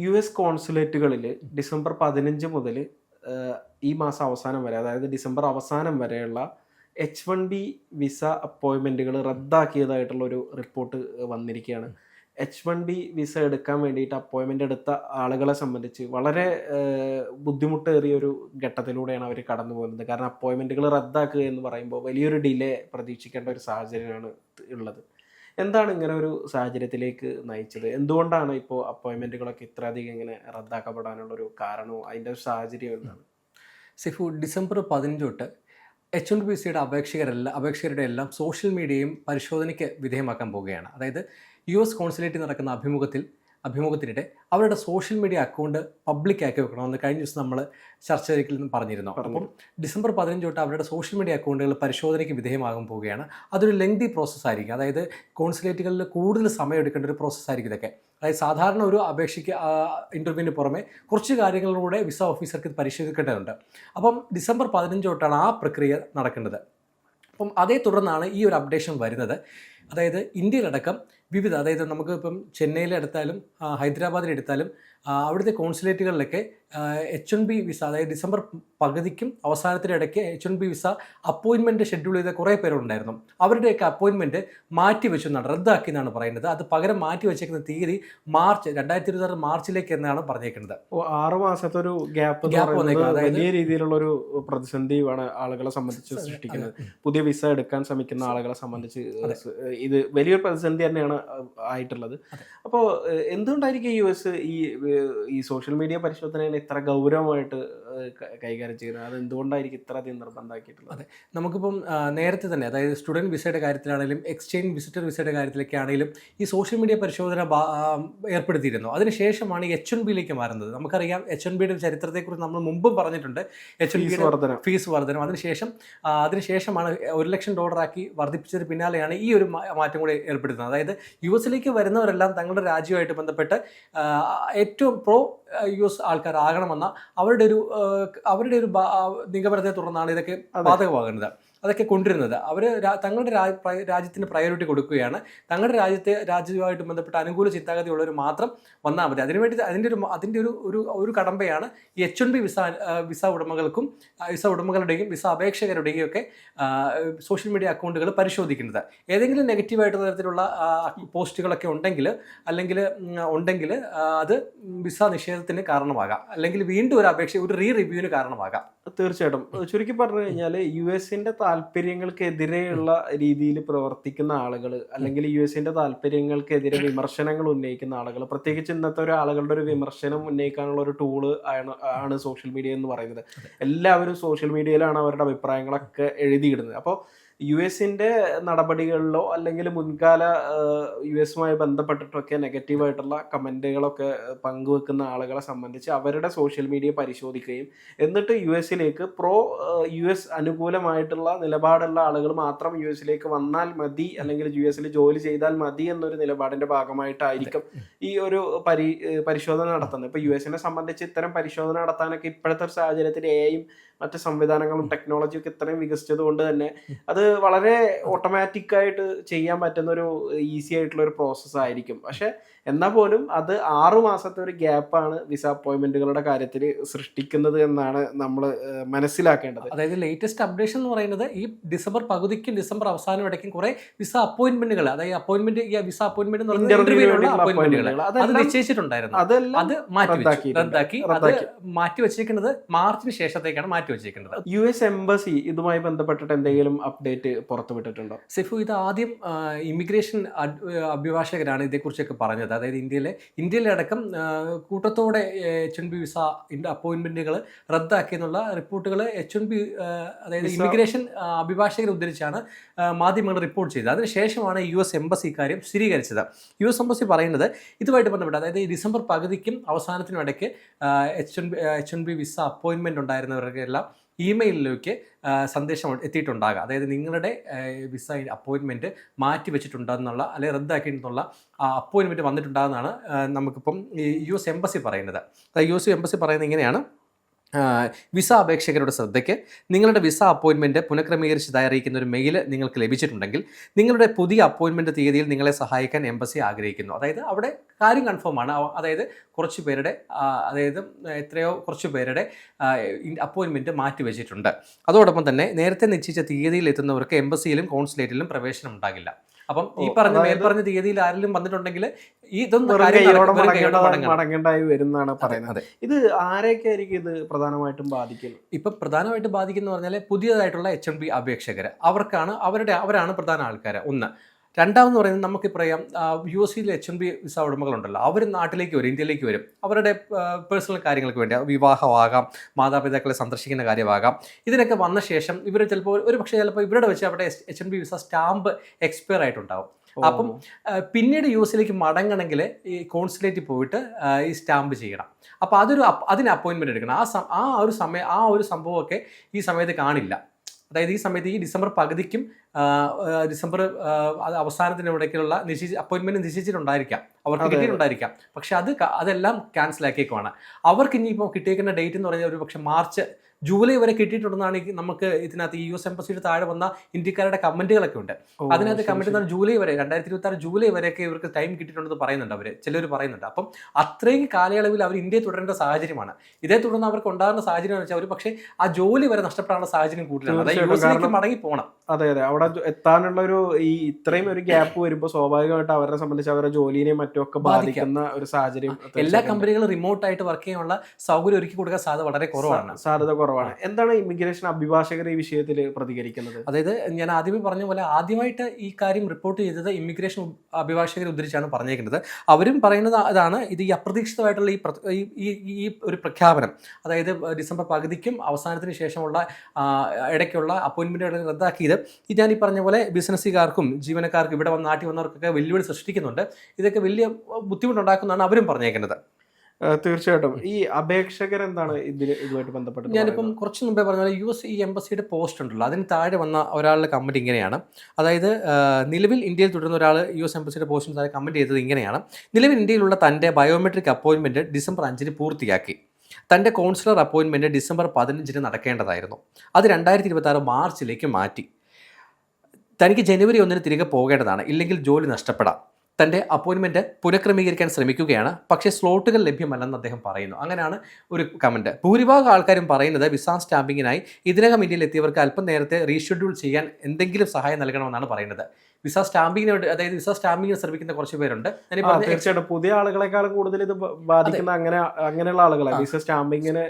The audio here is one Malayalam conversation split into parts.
US കോൺസുലേറ്റുകളിൽ ഡിസംബർ 15 മുതൽ ഈ മാസം അവസാനം വരെ, അതായത് ഡിസംബർ അവസാനം വരെയുള്ള H1B വിസ അപ്പോയിൻമെൻറ്റുകൾ റദ്ദാക്കിയതായിട്ടുള്ള ഒരു റിപ്പോർട്ട് വന്നിരിക്കുകയാണ്. H1B വിസ എടുക്കാൻ വേണ്ടിയിട്ട് അപ്പോയിൻമെൻ്റ് എടുത്ത ആളുകളെ സംബന്ധിച്ച് വളരെ ബുദ്ധിമുട്ടേറിയ ഒരു ഘട്ടത്തിലൂടെയാണ് അവർ കടന്നു പോകുന്നത്. കാരണം അപ്പോയിൻമെൻറ്റുകൾ റദ്ദാക്കുക എന്ന് പറയുമ്പോൾ വലിയൊരു ഡിലേ പ്രതീക്ഷിക്കേണ്ട ഒരു സാഹചര്യമാണ് ഉള്ളത്. എന്താണ് ഇങ്ങനെ ഒരു സാഹചര്യത്തിലേക്ക് നയിച്ചത്? എന്തുകൊണ്ടാണ് ഇപ്പോൾ അപ്പോയിൻമെൻറ്റുകളൊക്കെ ഇത്രയധികം ഇങ്ങനെ റദ്ദാക്കപ്പെടാനുള്ളൊരു കാരണവും അതിൻ്റെ ഒരു സാഹചര്യം എന്താണ്? സിഫു, ഡിസംബർ 15 തൊട്ട് H1B വിസയുടെ അപേക്ഷകരുടെ എല്ലാം സോഷ്യൽ മീഡിയയും പരിശോധനയ്ക്ക് വിധേയമാക്കാൻ പോവുകയാണ്. അതായത് US കോൺസുലേറ്റിൽ നടക്കുന്ന അഭിമുഖത്തിനിടെ അവരുടെ സോഷ്യൽ മീഡിയ അക്കൗണ്ട് പബ്ലിക് ആക്കി വെക്കണമെന്ന് കഴിഞ്ഞ ദിവസം നമ്മൾ ചർച്ചയിൽ പറഞ്ഞിരുന്നു. അപ്പം ഡിസംബർ 15 തൊട്ട് അവരുടെ സോഷ്യൽ മീഡിയ അക്കൗണ്ടുകൾ പരിശോധനയ്ക്ക് വിധേയമാകാൻ പോവുകയാണ്. അതൊരു ലെങ്തി പ്രോസസ്സായിരിക്കും. അതായത് കോൺസുലേറ്റുകളിൽ കൂടുതൽ സമയം എടുക്കേണ്ട ഒരു പ്രോസസ്സായിരിക്കും ഇതൊക്കെ. അതായത് സാധാരണ ഒരു അപേക്ഷയ്ക്ക് ഇൻ്റർവ്യൂവിന് പുറമെ കുറച്ച് കാര്യങ്ങളിലൂടെ വിസ ഓഫീസർക്ക് പരിശോധിക്കേണ്ടതുണ്ട്. അപ്പം ഡിസംബർ 15 തൊട്ടാണ് ആ പ്രക്രിയ നടക്കേണ്ടത്. അപ്പം അതേ തുടർന്നാണ് ഈ ഒരു അപ്ഡേഷൻ വരുന്നത്. അതായത് ഇന്ത്യയിലടക്കം വിവിധ, അതായത് നമുക്ക് ഇപ്പം ചെന്നൈയിലെടുത്താലും ഹൈദരാബാദിലെടുത്താലും അവിടുത്തെ കോൺസുലേറ്റുകളിലൊക്കെ H1B വിസ, അതായത് ഡിസംബർ പകുതിക്കും അവസാനത്തിൻ്റെ ഇടയ്ക്ക് H1B വിസ അപ്പോയിൻമെൻറ്റ് ഷെഡ്യൂൾ ചെയ്ത കുറേ പേരുണ്ടായിരുന്നു. അവരുടെയൊക്കെ അപ്പോയിൻമെൻറ്റ് മാറ്റിവെച്ചെന്നാണ്, റദ്ദാക്കി എന്നാണ് പറയുന്നത്. അത് പകരം മാറ്റി വെച്ചേക്കുന്ന തീയതി 2026 മാർച്ചിലേക്ക് എന്നാണ് പറഞ്ഞേക്കുന്നത്. 6 മാസത്തെ ഒരു ഗ്യാപ്പ് വലിയ രീതിയിലുള്ളൊരു പ്രതിസന്ധിയാണ് ആളുകളെ സംബന്ധിച്ച് സൃഷ്ടിക്കുന്നത്. പുതിയ വിസ എടുക്കാൻ ശ്രമിക്കുന്ന ആളുകളെ സംബന്ധിച്ച് ഇത് വലിയൊരു പ്രതിസന്ധി തന്നെയാണ് ആയിട്ടുള്ളത്. അപ്പോൾ എന്തുകൊണ്ടായിരിക്കും US ഈ സോഷ്യൽ മീഡിയ പരിശോധനയെ ഇത്ര ഗൗരവമായിട്ട് കൈകാര്യം ചെയ്യുന്നത്? അത് എന്തുകൊണ്ടായിരിക്കും ഇത്ര അധികം നിർബന്ധമാക്കിയിട്ടുള്ളത്? അതെ, നമുക്കിപ്പം നേരത്തെ തന്നെ, അതായത് സ്റ്റുഡൻറ്റ് വിസയുടെ കാര്യത്തിലാണെങ്കിലും എക്സ്ചേഞ്ച് വിസിറ്റർ വിസയുടെ കാര്യത്തിലൊക്കെ ആണെങ്കിലും ഈ സോഷ്യൽ മീഡിയ പരിശോധന ഏർപ്പെടുത്തിയിരുന്നു. അതിനുശേഷമാണ് ഈ H1Bയിലേക്ക് മാറുന്നത്. നമുക്കറിയാം H1Bയുടെ ചരിത്രത്തെക്കുറിച്ച് നമ്മൾ മുമ്പും പറഞ്ഞിട്ടുണ്ട്. H1Bയുടെ ഫീസ് വർധനം അതിനുശേഷമാണ് $1,00,000 ആക്കി വർദ്ധിപ്പിച്ചതിന് പിന്നാലെയാണ് ഈ ഒരു മാറ്റം കൂടി ഏർപ്പെടുത്തുന്നത്. അതായത് US വരുന്നവരെല്ലാം തങ്ങളുടെ രാജ്യവുമായിട്ട് ബന്ധപ്പെട്ട് ഏറ്റവും പ്രോ US ആൾക്കാരാകണമെന്ന അവരുടെ ഒരു നിഗമനത്തെ തുടർന്നാണ് ഇതൊക്കെ ബാധകമാകുന്നത്. അതൊക്കെ കൊണ്ടുവരുന്നത് അവർ തങ്ങളുടെ രാജ്യത്തിന് പ്രയോറിറ്റി കൊടുക്കുകയാണ്. തങ്ങളുടെ രാജ്യവുമായിട്ട് ബന്ധപ്പെട്ട അനുകൂല ചിന്താഗതിയുള്ളവർ മാത്രം വന്നാൽ മതി. അതിനുവേണ്ടി അതിൻ്റെ ഒരു കടമ്പയാണ് ഈ H1B വിസ ഉടമകളുടെയും വിസ അപേക്ഷകരുടെയും ഒക്കെ സോഷ്യൽ മീഡിയ അക്കൗണ്ടുകൾ പരിശോധിക്കുന്നത്. ഏതെങ്കിലും നെഗറ്റീവായിട്ടുള്ള തരത്തിലുള്ള പോസ്റ്റുകളൊക്കെ ഉണ്ടെങ്കിൽ അത് വിസ നിഷേധത്തിന് കാരണമാകാം, അല്ലെങ്കിൽ വീണ്ടും ഒരു റിവ്യൂവിന് കാരണമാകാം. തീർച്ചയായിട്ടും. ചുരുക്കി പറഞ്ഞു കഴിഞ്ഞാൽ US താല്പര്യങ്ങൾക്കെതിരെയുള്ള രീതിയിൽ പ്രവർത്തിക്കുന്ന ആളുകൾ, അല്ലെങ്കിൽ US താല്പര്യങ്ങൾക്കെതിരെ വിമർശനങ്ങൾ ഉന്നയിക്കുന്ന ആളുകൾ, പ്രത്യേകിച്ച് ഇന്നത്തെ ആളുകളുടെ ഒരു വിമർശനം ഉന്നയിക്കാനുള്ള ഒരു ടൂള് ആണ് സോഷ്യൽ മീഡിയ എന്ന് പറയുന്നത്. എല്ലാവരും സോഷ്യൽ മീഡിയയിലാണ് അവരുടെ അഭിപ്രായങ്ങളൊക്കെ എഴുതിയിടുന്നത്. അപ്പോൾ US നടപടികളിലോ അല്ലെങ്കിൽ മുൻകാല US ബന്ധപ്പെട്ടിട്ടൊക്കെ നെഗറ്റീവായിട്ടുള്ള കമൻറ്റുകളൊക്കെ പങ്കുവെക്കുന്ന ആളുകളെ സംബന്ധിച്ച് അവരുടെ സോഷ്യൽ മീഡിയ പരിശോധിക്കുകയും എന്നിട്ട് US US അനുകൂലമായിട്ടുള്ള നിലപാടുള്ള ആളുകൾ മാത്രം US വന്നാൽ മതി, അല്ലെങ്കിൽ US ജോലി ചെയ്താൽ മതി എന്നൊരു നിലപാടിൻ്റെ ഭാഗമായിട്ടായിരിക്കും ഈ ഒരു പരിശോധന നടത്തുന്നത്. ഇപ്പോൾ US സംബന്ധിച്ച് ഇത്തരം പരിശോധന നടത്താനൊക്കെ ഇപ്പോഴത്തെ ഒരു സാഹചര്യത്തിൽ AI മറ്റ് സംവിധാനങ്ങളും ടെക്നോളജിയും ഒക്കെ ഇത്രയും വികസിച്ചത് കൊണ്ട് തന്നെ അത് വളരെ ഓട്ടോമാറ്റിക്കായിട്ട് ചെയ്യാൻ പറ്റുന്ന ഒരു ഈസി ആയിട്ടുള്ള ഒരു പ്രോസസ്സ് ആയിരിക്കും. പക്ഷെ എന്നാൽ പോലും അത് 6 മാസത്തെ ഒരു ഗ്യാപ്പാണ് വിസ അപ്പോയിൻമെന്റുകളുടെ കാര്യത്തിൽ സൃഷ്ടിക്കുന്നത് എന്നാണ് നമ്മൾ മനസ്സിലാക്കേണ്ടത്. അതായത് ലേറ്റസ്റ്റ് അപ്ഡേഷൻ എന്ന് പറയുന്നത് ഈ ഡിസംബർ പകുതിക്കും ഡിസംബർ അവസാനം ഇടയ്ക്കും കുറെ വിസ അപ്പോയിൻമെന്റുകൾ, അതായത് വിസ അപ്പോയിൻമെന്റ് അത് നിശ്ചയിച്ചിട്ടുണ്ടായിരുന്നു. അത് റദ്ദാക്കി മാറ്റി വെച്ചിരിക്കുന്നത് മാർച്ചിന് ശേഷത്തേക്കാണ് മാറ്റി വെച്ചിരിക്കുന്നത്. US എംബസി ഇതുമായി ബന്ധപ്പെട്ടിട്ട് എന്തെങ്കിലും അപ്ഡേറ്റ് പുറത്തുവിട്ടിട്ടുണ്ടോ? സിഫു, ഇത് ആദ്യം ഇമിഗ്രേഷൻ അഭിഭാഷകരാണ് ഇതേക്കുറിച്ചൊക്കെ പറഞ്ഞത്. അതായത് ഇന്ത്യയിലെ അടക്കം കൂട്ടത്തോടെ H1B വിസ അപ്പോയിൻമെന്റുകൾ റദ്ദാക്കിയെന്നുള്ള റിപ്പോർട്ടുകൾ H1B അതായത് ഇമിഗ്രേഷൻ അഭിഭാഷകരെ ഉദ്ധരിച്ചാണ് മാധ്യമങ്ങൾ റിപ്പോർട്ട് ചെയ്തത്. അതിനുശേഷമാണ് US എംബസി ഇക്കാര്യം സ്ഥിരീകരിച്ചത്. US എംബസി പറയുന്നത് ഇതുമായിട്ട് ബന്ധപ്പെട്ട്, അതായത് ഡിസംബർ പകുതിക്കും അവസാനത്തിനും ഇടയ്ക്ക് H1B വിസ അപ്പോയിൻമെന്റ് ഉണ്ടായിരുന്നവർക്കെല്ലാം ഇമെയിലിലേക്ക് സന്ദേശം എത്തിയിട്ടുണ്ടാകുക. അതായത് നിങ്ങളുടെ വിസ അപ്പോയിൻമെൻറ്റ് മാറ്റി വെച്ചിട്ടുണ്ടെന്നുള്ള, അല്ലെങ്കിൽ റദ്ദാക്കിയിട്ടുള്ള അപ്പോയിൻമെൻറ്റ് വന്നിട്ടുണ്ടാകുന്നതാണ് നമുക്കിപ്പം ഈ US എംബസി പറയുന്നത്. അതായത് US എംബസി പറയുന്നത് ഇങ്ങനെയാണ്: വിസ അപേക്ഷകരുടെ ശ്രദ്ധയ്ക്ക് നിങ്ങളുടെ വിസ അപ്പോയിൻമെൻറ്റ് പുനഃക്രമീകരിച്ചതായി അറിയിക്കുന്ന ഒരു മെയിൽ നിങ്ങൾക്ക് ലഭിച്ചിട്ടുണ്ടെങ്കിൽ നിങ്ങളുടെ പുതിയ അപ്പോയിൻമെൻറ്റ് തീയതിയിൽ നിങ്ങളെ സഹായിക്കാൻ എംബസി ആഗ്രഹിക്കുന്നു. അതായത് അവിടെ കാര്യം കൺഫേം ആണ്. അതായത് കുറച്ച് പേരുടെ കുറച്ച് പേരുടെ അപ്പോയിൻമെൻറ്റ് മാറ്റി വെച്ചിട്ടുണ്ട്. അതോടൊപ്പം തന്നെ നേരത്തെ നിശ്ചയിച്ച തീയതിയിൽ എത്തുന്നവർക്ക് എംബസിയിലും കോൺസുലേറ്റിലും പ്രവേശനം ഉണ്ടാകില്ല. അപ്പം മേൽപ്പറഞ്ഞ തീയതിയിൽ ആരെങ്കിലും വന്നിട്ടുണ്ടെങ്കിൽ മടങ്ങേണ്ടായി വരുന്നതാണ് പറയുന്നത്. ഇത് ആരെയൊക്കെ ആയിരിക്കും ഇത് പ്രധാനമായിട്ടും ബാധിക്കുന്നത്? ഇപ്പം പ്രധാനമായിട്ടും ബാധിക്കുന്ന പറഞ്ഞാൽ പുതിയതായിട്ടുള്ള H1B അപേക്ഷകർ, അവരാണ് പ്രധാന ആൾക്കാർ. ഒന്ന്. രണ്ടാമെന്ന് പറയുന്നത് നമുക്ക് പറയാം, US H1B വിസ ഉടമകളുണ്ടല്ലോ, അവർ നാട്ടിലേക്ക് വരും, ഇന്ത്യയിലേക്ക് വരും. അവരുടെ പേഴ്സണൽ കാര്യങ്ങൾക്ക് വേണ്ടി, വിവാഹമാകാം, മാതാപിതാക്കളെ സന്ദർശിക്കുന്ന കാര്യമാകാം, ഇതിനൊക്കെ വന്ന ശേഷം ഇവർ ചിലപ്പോൾ ഇവരുടെ വെച്ച് അവിടെ H1B വിസ സ്റ്റാമ്പ് എക്സ്പയർ ആയിട്ടുണ്ടാവും. അപ്പം പിന്നീട് US മടങ്ങണമെങ്കിൽ ഈ കോൺസുലേറ്റിൽ പോയിട്ട് ഈ സ്റ്റാമ്പ് ചെയ്യണം. അപ്പോൾ അതിന് അപ്പോയിൻമെൻറ്റ് എടുക്കണം. ആ ഒരു സംഭവമൊക്കെ ഈ സമയത്ത് കാണില്ല. അതായത് ഈ സമയത്ത് ഈ ഡിസംബർ പകുതിക്കും ഡിസംബർ അവസാനത്തിനിടയ്ക്കുള്ള അപ്പോയിൻമെൻറ്റ് നിശ്ചയിച്ചിട്ടുണ്ടായിരിക്കാം, അവർക്ക് കിട്ടിയിട്ടുണ്ടായിരിക്കാം. പക്ഷെ അതെല്ലാം ക്യാൻസലാക്കിയേക്കുവാണ്. അവർക്ക് ഇനിയിപ്പോൾ കിട്ടിയേക്കുന്ന ഡേറ്റ് എന്ന് പറഞ്ഞാൽ ഒരു പക്ഷേ ജൂലൈ വരെ കിട്ടിയിട്ടുണ്ടെന്നാണ് നമുക്ക് ഇതിനകത്ത് US എംബസിയുടെ താഴെ വന്ന ഇന്ത്യക്കാരുടെ കമൻറ്റുകളൊക്കെ ഉണ്ട്. അതിനകത്ത് കമൻറ്റ് എന്നാൽ ജൂലൈ വരെ 2026 ജൂലൈ വരെയൊക്കെ ഇവർക്ക് ടൈം കിട്ടിയിട്ടുണ്ടെന്ന് പറയുന്നുണ്ട്. ചിലർ പറയുന്നുണ്ട്. അപ്പം അത്രയും കാലയളവിൽ അവർ ഇന്ത്യയിൽ തുടരേണ്ട സാഹചര്യമാണ്. ഇതേ തുടർന്ന് അവർക്ക് ഉണ്ടാകുന്ന സാഹചര്യം എന്ന് വെച്ചാൽ അവർ പക്ഷേ ആ ജോലി വരെ നഷ്ടപ്പെടാനുള്ള സാഹചര്യം കൂടുതലാണ്. അതായത് US മടങ്ങി പോകണം. അതെ, അവിടെ എത്താനുള്ള ഇത്രയും ഒരു ഗ്യാപ്പ് വരുമ്പോൾ സ്വാഭാവികമായിട്ട് അവരെ സംബന്ധിച്ച് അവരുടെ ജോലിനെയും മറ്റുമൊക്കെ ബാധിക്കുന്ന ഒരു സാഹചര്യം. എല്ലാ കമ്പനികളും റിമോട്ടായിട്ട് വർക്ക് ചെയ്യാനുള്ള സൗകര്യം ഒരുക്കി കൊടുക്കാൻ സാധ്യത വളരെ കുറവാണ്. എന്താണ് ഇമിഗ്രേഷൻ അഭിഭാഷകർ ഈ വിഷയത്തിൽ പ്രതികരിക്കുന്നത്? അതായത് ഞാൻ ആദ്യമേ പറഞ്ഞ പോലെ ആദ്യമായിട്ട് ഈ കാര്യം റിപ്പോർട്ട് ചെയ്തത് ഇമിഗ്രേഷൻ അഭിഭാഷകരെ ഉദ്ധരിച്ചാണ് പറഞ്ഞേക്കുന്നത്. അവരും പറയുന്നത് അതാണ്, ഇത് ഈ അപ്രതീക്ഷിതമായിട്ടുള്ള ഈ ഒരു പ്രഖ്യാപനം, അതായത് ഡിസംബർ പകുതിക്കും അവസാനത്തിന് ശേഷമുള്ള ഇടയ്ക്കുള്ള അപ്പോയിൻമെൻറ്റുകൾ റദ്ദാക്കിയത് ഞാൻ ഈ പറഞ്ഞ പോലെ ബിസിനസ്സുകാർക്കും ജീവനക്കാർക്കും ഇവിടെ നാട്ടിൽ വന്നവർക്കൊക്കെ വെല്ലുവിളി സൃഷ്ടിക്കുന്നുണ്ട്. ഇതൊക്കെ വലിയ ബുദ്ധിമുട്ടുണ്ടാക്കുന്നതാണ് അവരും പറഞ്ഞേക്കുന്നത്. തീർച്ചയായിട്ടും. ഈ അപേക്ഷകർ എന്താണ് ഇതുമായിട്ട് ബന്ധപ്പെട്ട്? ഞാനിപ്പം കുറച്ച് മുമ്പേ പറഞ്ഞ പോലെ US എംബസിയുടെ പോസ്റ്റ് ഉണ്ടല്ലോ, അതിന് താഴെ വന്ന ഒരാളുടെ കമൻറ്റ് ഇങ്ങനെയാണ്. അതായത് നിലവിൽ ഇന്ത്യയിൽ തുടരുന്ന ഒരാൾ US എംബസിയുടെ പോസ്റ്റിന് താഴെ കമൻറ്റ് ചെയ്തത് ഇങ്ങനെയാണ്: നിലവിൽ ഇന്ത്യയിലുള്ള തൻ്റെ ബയോമെട്രിക് അപ്പോയിൻമെൻറ്റ് ഡിസംബർ 5 പൂർത്തിയാക്കി. തൻ്റെ കോൺസുലർ അപ്പോയിൻമെൻറ്റ് ഡിസംബർ 15 നടക്കേണ്ടതായിരുന്നു. അത് 2026 മാർച്ചിലേക്ക് മാറ്റി. തനിക്ക് ജനുവരി 1 തിരികെ പോകേണ്ടതാണ്, ഇല്ലെങ്കിൽ ജോലി നഷ്ടപ്പെടാം. തൻ്റെ അപ്പോയിൻമെൻറ്റ് പുനഃക്രമീകരിക്കാൻ ശ്രമിക്കുകയാണ്, പക്ഷേ സ്ലോട്ടുകൾ ലഭ്യമല്ലെന്ന് അദ്ദേഹം പറയുന്നു. അങ്ങനെയാണ് ഒരു കമൻറ്റ്. ഭൂരിഭാഗം ആൾക്കാരും പറയുന്നത് വിസ സ്റ്റാമ്പിങ്ങിനായി ഇതിനകം ഇന്ത്യയിൽ എത്തിയവർക്ക് അല്പം നേരത്തെ റീഷെഡ്യൂൾ ചെയ്യാൻ എന്തെങ്കിലും സഹായം നൽകണമെന്നാണ് പറയുന്നത്. വിസ സ്റ്റാമ്പിങ്ങിന് ശ്രമിക്കുന്ന കുറച്ച് പേരുണ്ട്. തീർച്ചയായിട്ടും പുതിയ ആളുകളെക്കാളും കൂടുതൽ ഇത് ബാധിക്കുന്ന അങ്ങനെയുള്ള ആളുകളാണ് വിസ സ്റ്റാമ്പിങ്ങിന്.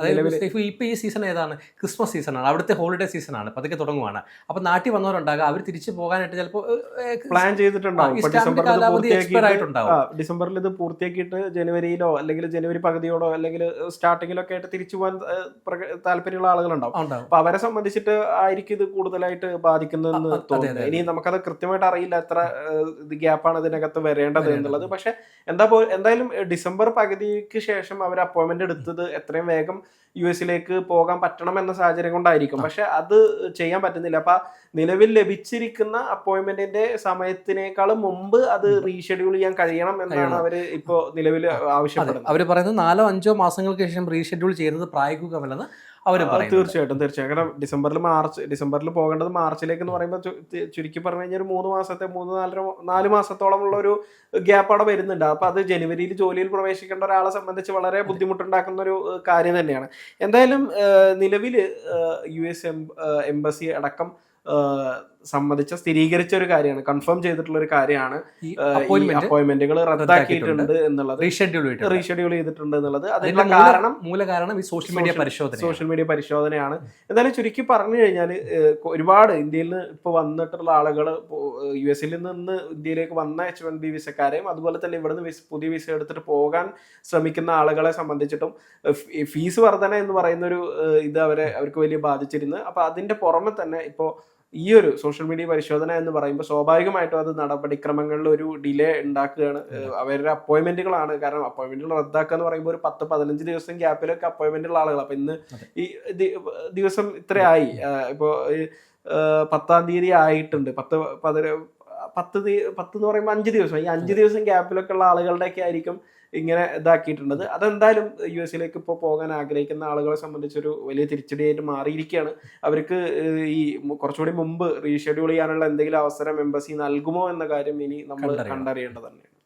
അതായത് ഇപ്പൊ ഈ സീസൺ ഏതാണ്? ക്രിസ്മസ് സീസണാണ്, അവിടുത്തെ ഹോളിഡേ സീസണാണ്, പതുക്കെ തുടങ്ങുവാണ്. അപ്പൊ നാട്ടിൽ വന്നവരുണ്ടാകും, അവർ തിരിച്ചു പോകാനായിട്ട് ചിലപ്പോൾ പ്ലാൻ ചെയ്തിട്ടുണ്ടാവും. ഡിസംബറിൽ ഇത് പൂർത്തിയാക്കിയിട്ട് ജനുവരിയിലോ അല്ലെങ്കിൽ ജനുവരി പകുതിയോടോ അല്ലെങ്കിൽ സ്റ്റാർട്ടിങ്ങിലോ ഒക്കെ ആയിട്ട് തിരിച്ചു പോകാൻ താല്പര്യമുള്ള ആളുകളുണ്ടാവും. അപ്പൊ അവരെ സംബന്ധിച്ചിട്ട് ആയിരിക്കും ഇത് കൂടുതലായിട്ട് ബാധിക്കുന്നതെന്ന് തോന്നുന്നു. ഇനി നമുക്കത് കൃത്യമായിട്ട് അറിയില്ല എത്ര ഗ്യാപ്പാണ് ഇതിനകത്ത് വരേണ്ടത് എന്നുള്ളത്. പക്ഷെ എന്തായാലും ഡിസംബർ പകുതിക്ക് ശേഷം അവർ അപ്പോയിന്റ്മെന്റ് എടുത്തത് എത്രയും വേഗം US പോകാൻ പറ്റണം എന്ന സാഹചര്യം കൊണ്ടായിരിക്കും. പക്ഷെ അത് ചെയ്യാൻ പറ്റുന്നില്ല. അപ്പൊ നിലവിൽ ലഭിച്ചിരിക്കുന്ന അപ്പോയിന്റ്മെന്റിന്റെ സമയത്തിനേക്കാളും മുമ്പ് അത് റീഷെഡ്യൂൾ ചെയ്യാൻ കഴിയണം എന്നാണ് അവര് ഇപ്പോ നിലവിൽ ആവശ്യപ്പെടുന്നത്. അവർ പറയുന്നത് 4-5 മാസങ്ങൾക്ക് ശേഷം റീഷെഡ്യൂൾ ചെയ്യുന്നത് പ്രായോഗികമല്ലെന്ന് അവർ പറയുന്നത്. തീർച്ചയായിട്ടും. കാരണം ഡിസംബറിൽ പോകേണ്ടത് മാർച്ചിലേക്ക് എന്ന് പറയുമ്പോൾ ചുരുക്കി പറഞ്ഞു കഴിഞ്ഞാൽ 4 മാസത്തോളമുള്ള ഒരു ഗ്യാപ്പ് അവിടെ വരുന്നുണ്ട്. അപ്പൊ അത് ജനുവരിയിൽ ജോലിയിൽ പ്രവേശിക്കേണ്ട ഒരാളെ സംബന്ധിച്ച് വളരെ ബുദ്ധിമുട്ടുണ്ടാക്കുന്ന ഒരു കാര്യം തന്നെയാണ്. എന്തായാലും നിലവിൽ US എംബസി അടക്കം സ്ഥിരീകരിച്ച ഒരു കാര്യമാണ്, കൺഫേം ചെയ്തിട്ടുള്ള ഒരു കാര്യമാണ് അപ്പോയിന്റ്മെന്റുകൾ റദ്ദാക്കിയിട്ടുണ്ട് എന്നുള്ളത്, റീഷെഡ്യൂൾ ചെയ്തിട്ടുണ്ട് എന്നുള്ളത്. അതിനുള്ള മൂലകാരണം ഈ സോഷ്യൽ മീഡിയ പരിശോധനയാണ്. എന്തായാലും ചുരുക്കി പറഞ്ഞു കഴിഞ്ഞാൽ ഒരുപാട് ഇന്ത്യയിൽ നിന്ന് ഇപ്പൊ വന്നിട്ടുള്ള ആളുകൾ, US നിന്ന് ഇന്ത്യയിലേക്ക് വന്ന H1B വിസക്കാരെയും അതുപോലെ തന്നെ ഇവിടുന്ന് പുതിയ വിസ എടുത്തിട്ട് പോകാൻ ശ്രമിക്കുന്ന ആളുകളെ സംബന്ധിച്ചിട്ടും ഫീസ് വർധന എന്ന് പറയുന്ന ഒരു ഇത് അവർക്ക് വലിയ ബാധിച്ചിരുന്നു. അപ്പൊ അതിന്റെ പുറമെ തന്നെ ഇപ്പോ ഈ ഒരു സോഷ്യൽ മീഡിയ പരിശോധന എന്ന് പറയുമ്പോൾ സ്വാഭാവികമായിട്ടും അത് നടപടിക്രമങ്ങളിൽ ഒരു ഡിലേ ഉണ്ടാക്കുകയാണ്. അവരുടെ അപ്പോയിന്റ്മെന്റുകളാണ്. കാരണം അപ്പോയിന്റ്മെന്റുകൾ റദ്ദാക്കുക എന്ന് പറയുമ്പോൾ ഒരു 10-15 ദിവസം ഗ്യാപ്പിലൊക്കെ അപ്പോയിന്റ്മെന്റുള്ള ആളുകൾ. അപ്പൊ ഇന്ന് ഈ ദിവസം ഇത്രയായി, ഇപ്പോ 10-ാം തീയതി ആയിട്ടുണ്ട്. 10 എന്ന് പറയുമ്പോൾ 5 ദിവസം, ഈ 5 ദിവസം ഗ്യാപ്പിലൊക്കെ ഉള്ള ആളുകളുടെയൊക്കെ ആയിരിക്കും ഇങ്ങനെ ഇതാക്കിയിട്ടുള്ളത്. അതെന്തായാലും US ഇപ്പോൾ പോകാൻ ആഗ്രഹിക്കുന്ന ആളുകളെ സംബന്ധിച്ചൊരു വലിയ തിരിച്ചടിയായിട്ട് മാറിയിരിക്കുകയാണ്. അവർക്ക് ഈ കുറച്ചുകൂടി മുമ്പ് റീഷെഡ്യൂൾ ചെയ്യാനുള്ള എന്തെങ്കിലും അവസരം എംബസി നൽകുമോ എന്ന കാര്യം ഇനി നമ്മൾ കണ്ടറിയേണ്ടത് തന്നെയാണ്.